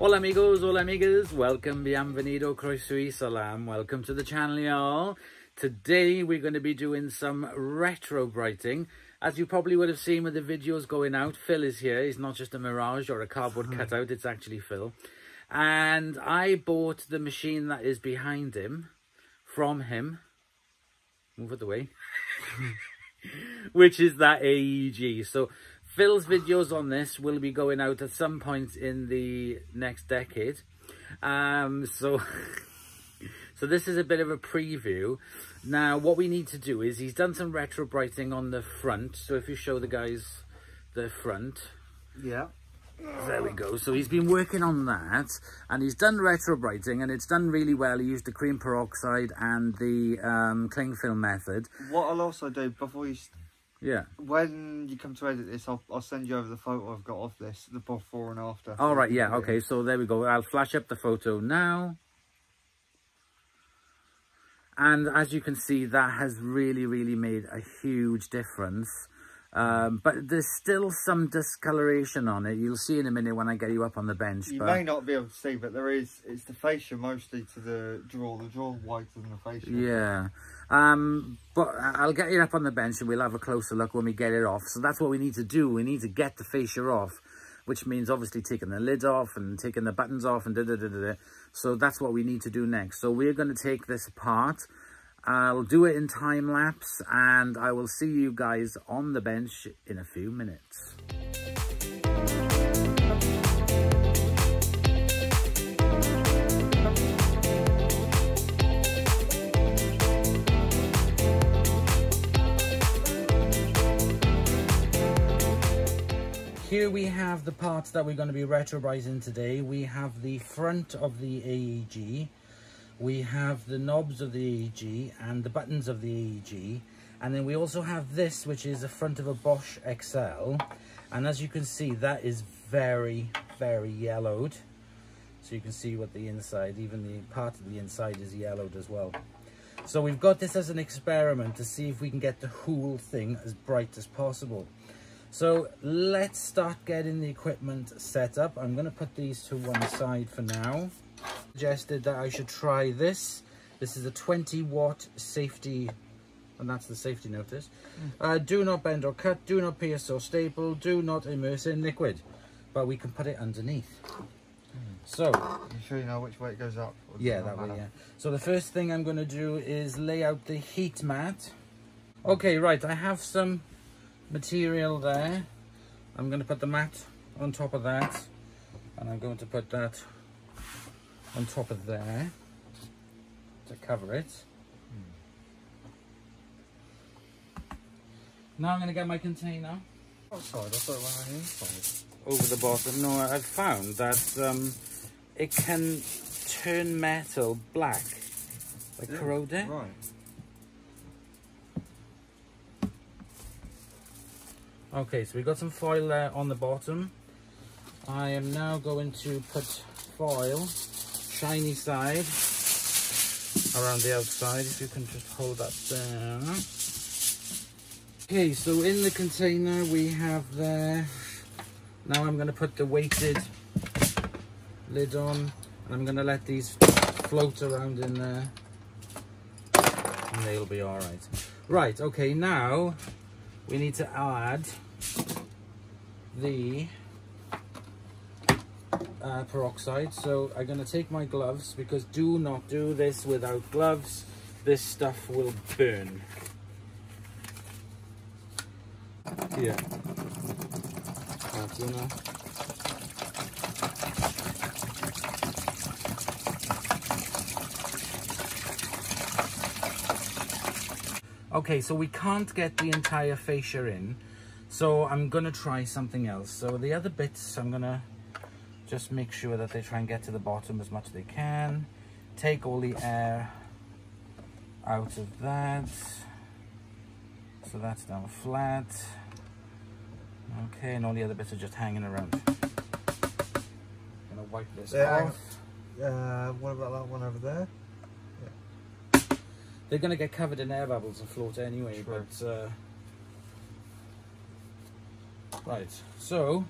Hola amigos, hola amigas, welcome, bienvenido, croeso y salam, welcome to the channel y'all. Today we're going to be doing some retro brighting. As you probably would have seen with the videos going out, Phil is here. He's not just a mirage or a cardboard cutout, it's actually Phil. And I bought the machine that is behind him, from him, move it away, which is that AEG. So Phil's videos on this will be going out at some point in the next decade. So this is a bit of a preview. Now, what we need to do is he's done some retro brighting on the front. So if you show the guys the front. Yeah. There we go. So he's been working on that and he's done retro brighting and it's done really well. He used the cream peroxide and the cling film method. What I'll also do before you... Yeah. When you come to edit this, I'll send you over the photo I've got of this, the before and after. All right, yeah, okay, so there we go. I'll flash up the photo now. And as you can see, that has really made a huge difference. But there's still some discoloration on it. You'll see in a minute when I get you up on the bench. You may not be able to see, but there is, it's the fascia mostly to the draw whiter than the fascia. Yeah. But I'll get you up on the bench and we'll have a closer look when we get it off. So that's what we need to do. We need to get the fascia off, which means obviously taking the lid off and taking the buttons off and da-da-da-da-da. So that's what we need to do next. So we're going to take this apart. I'll do it in time lapse and I will see you guys on the bench in a few minutes. Here we have the parts that we're going to be retro brighting today. We have the front of the AEG. We have the knobs of the AEG and the buttons of the AEG. And then we also have this, which is the front of a Bosch XL. And as you can see, that is very yellowed. So you can see what the inside, even the part of the inside is yellowed as well. So we've got this as an experiment to see if we can get the whole thing as bright as possible. So let's start getting the equipment set up. I'm going to put these to one side for now. Suggested that I should try this. This is a 20-watt safety, and that's the safety notice. Do not bend or cut, do not pierce or staple, do not immerse in liquid. But we can put it underneath. So, you sure you know which way it goes up? Yeah, that way, yeah. So the first thing I'm going to do is lay out the heat mat. Okay, right, I have some material there. I'm going to put the mat on top of that, and I'm going to put that on top of there to cover it. Now I'm going to get my container outside. I thought it went inside. over the bottom. No, I've found that it can turn metal black, like corroding. Right. Okay, so we've got some foil there on the bottom. I am now going to put foil, shiny side, around the outside. If you can just hold that there. Okay, so in the container we have there. Now I'm going to put the weighted lid on. And I'm going to let these float around in there. And they'll be alright. Right, okay, now we need to add the peroxide. So I'm going to take my gloves, because do not do this without gloves. This stuff will burn. Here. Okay, so we can't get the entire fascia in, so I'm going to try something else. So the other bits, I'm going to just make sure that they try and get to the bottom as much as they can. Take all the air out of that. So that's down flat. Okay, and all the other bits are just hanging around. I'm going to wipe this off. What about that one over there? They're going to get covered in air bubbles and float anyway, sure. But right, so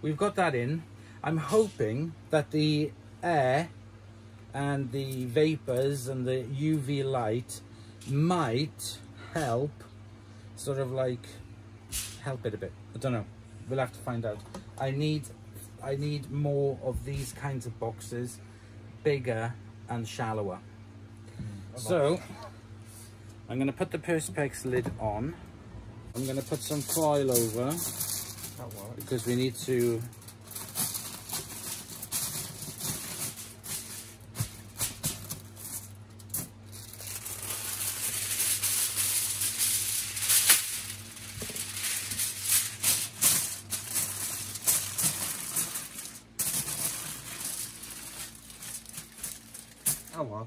we've got that in. I'm hoping that the air and the vapors and the UV light might help, sort of like help it a bit. I don't know, we'll have to find out. I need more of these kinds of boxes, bigger and shallower. So I'm going to put the Perspex lid on. I'm going to put some foil over because we need to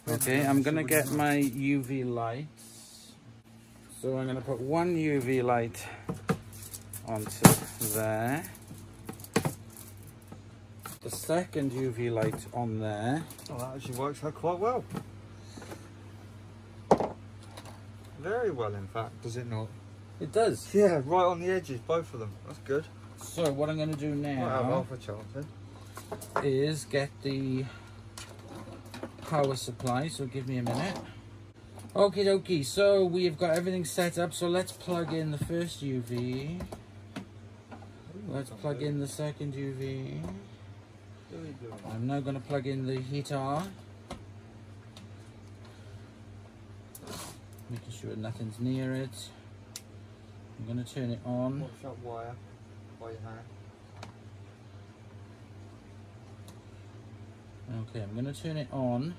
okay, I'm going to get my UV lights. So I'm going to put one UV light onto there. The second UV light on there. Oh, that actually works out quite well. Very well, in fact, does it not? It does. Yeah, right on the edges, both of them. That's good. So what I'm going to do now is get the power supply, so give me a minute. Okie dokie, so we've got everything set up, so let's plug in the first UV. Let's plug in the second UV. I'm now going to plug in the heater. Making sure nothing's near it. I'm going to turn it on. Watch that wire by your hand. Okay, I'm going to turn it on.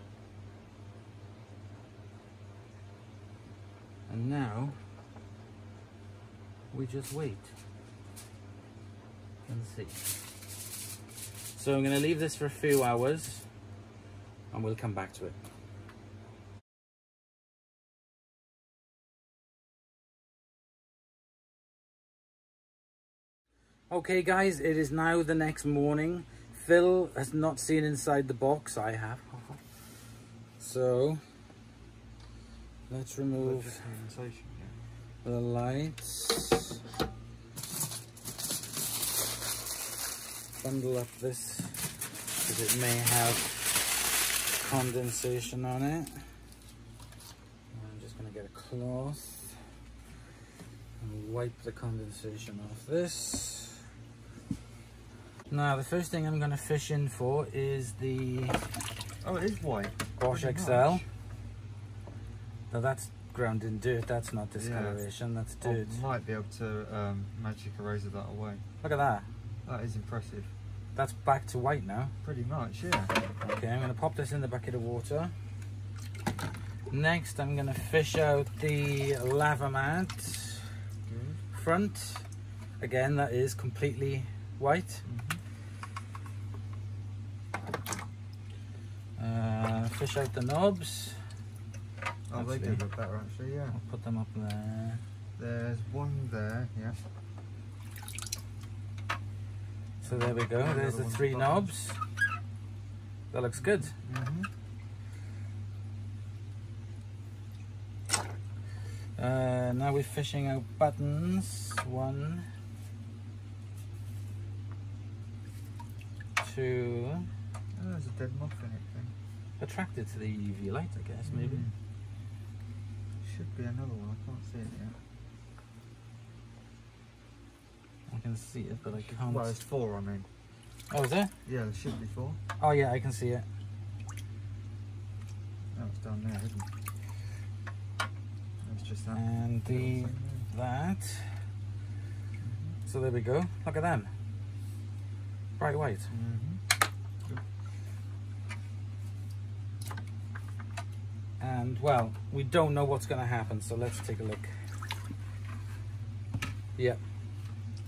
And now we just wait and see. So I'm going to leave this for a few hours and we'll come back to it. Okay guys, it is now the next morning. Phil has not seen inside the box, I have. So let's remove the lights. Bundle up this because it may have condensation on it. I'm just going to get a cloth and wipe the condensation off this. Now the first thing I'm going to fish in for is the it is white. Bosch XL. Now that's ground in dirt, that's not discoloration, that's dirt. I might be able to magic eraser that away. Look at that. That is impressive. That's back to white now. Pretty much, yeah. Okay, I'm going to pop this in the bucket of water. Next, I'm going to fish out the lava mat front. Again, that is completely white. Fish out the knobs. Oh, they do look better actually, yeah. I'll put them up there. There's one there, yeah. So there we go, there's the three knobs. That looks good. Now we're fishing out buttons. 1, 2. Oh, there's a dead moth in it thing. Attracted to the UV light, I guess, maybe. Should be another one, I can't see it yet. I can see it, but I can't. Well, there's 4, I mean. Oh, is there? Yeah, there should be 4. Oh yeah, I can see it. Oh, it's down there, isn't it? It's just that. And that. So there we go. Look at them. Bright white. And well, we don't know what's going to happen, so let's take a look. Yeah.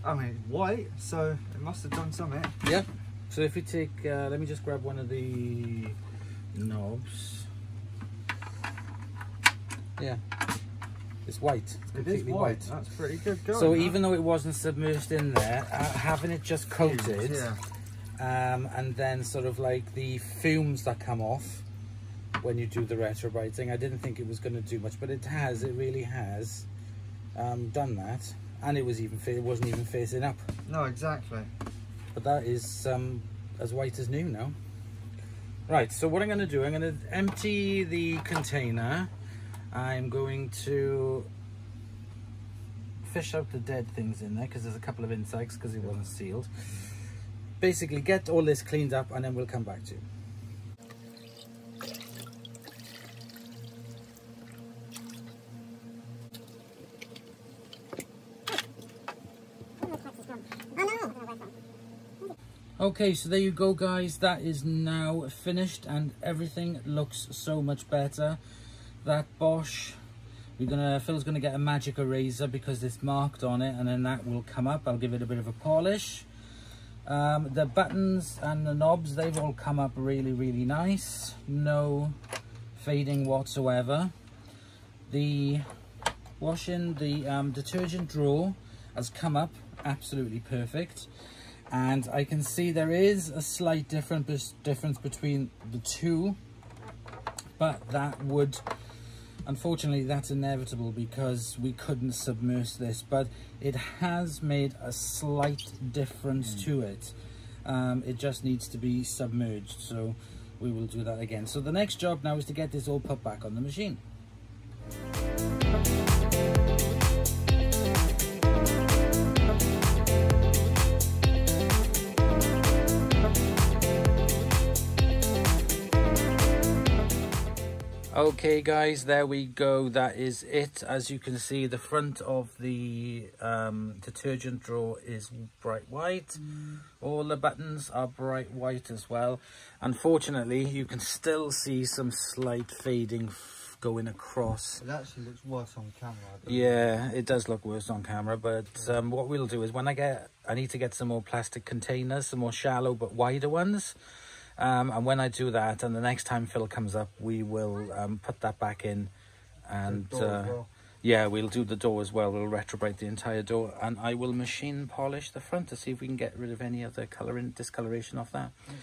I mean, it's white, so it must have done something. Yep. So if you take, let me just grab one of the knobs. Yeah. It's white. It's completely white. That's pretty good going. So even though it wasn't submerged in there, having it just coated, and then sort of like the fumes that come off when you do the retrobrighting, I didn't think it was going to do much, but it has. It really has done that. And it wasn't even facing up. No, exactly. But that is as white as new now. Right, so what I'm going to do, I'm going to empty the container. I'm going to fish out the dead things in there because there's a couple of insects because it wasn't sealed. Basically get all this cleaned up and then we'll come back to you. Okay, so there you go guys, that is now finished and everything looks so much better. That Bosch, Phil's gonna get a magic eraser because it's marked on it, and then that will come up. I'll give it a bit of a polish. The buttons and the knobs, they've all come up really, really nice. No fading whatsoever. The detergent drawer has come up absolutely perfect. And I can see there is a slight difference between the two, but that would, unfortunately, that's inevitable because we couldn't submerge this, but it has made a slight difference to it. It just needs to be submerged, so we will do that again. So the next job now is to get this all put back on the machine. Okay guys, there we go, that is it. As you can see, the front of the detergent drawer is bright white. All the buttons are bright white as well. Unfortunately, you can still see some slight fading going across. It actually looks worse on camera. Yeah, it does look worse on camera, but what we'll do is when I need to get some more plastic containers, some more shallow but wider ones. And when I do that, and the next time Phil comes up, we will put that back in, and yeah, we'll do the door as well. We'll retrobrite the entire door, and I will machine polish the front to see if we can get rid of any other discoloration off that. Okay.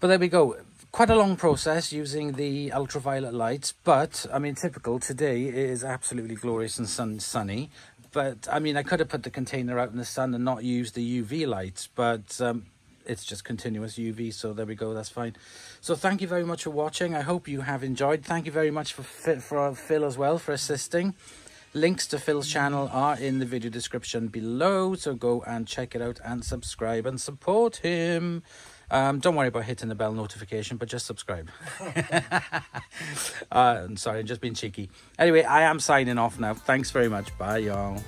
But there we go. Quite a long process using the ultraviolet lights, but I mean, typical today it is absolutely glorious and sunny. But I mean, I could have put the container out in the sun and not used the UV lights, but it's just continuous UV, so there we go, that's fine. So thank you very much for watching. I hope you have enjoyed. Thank you very much for Phil as well for assisting. Links to Phil's channel are in the video description below, so go and check it out and subscribe and support him. Don't worry about hitting the bell notification, but just subscribe. I'm sorry, I'm just being cheeky. Anyway, I am signing off now. Thanks very much. Bye, y'all.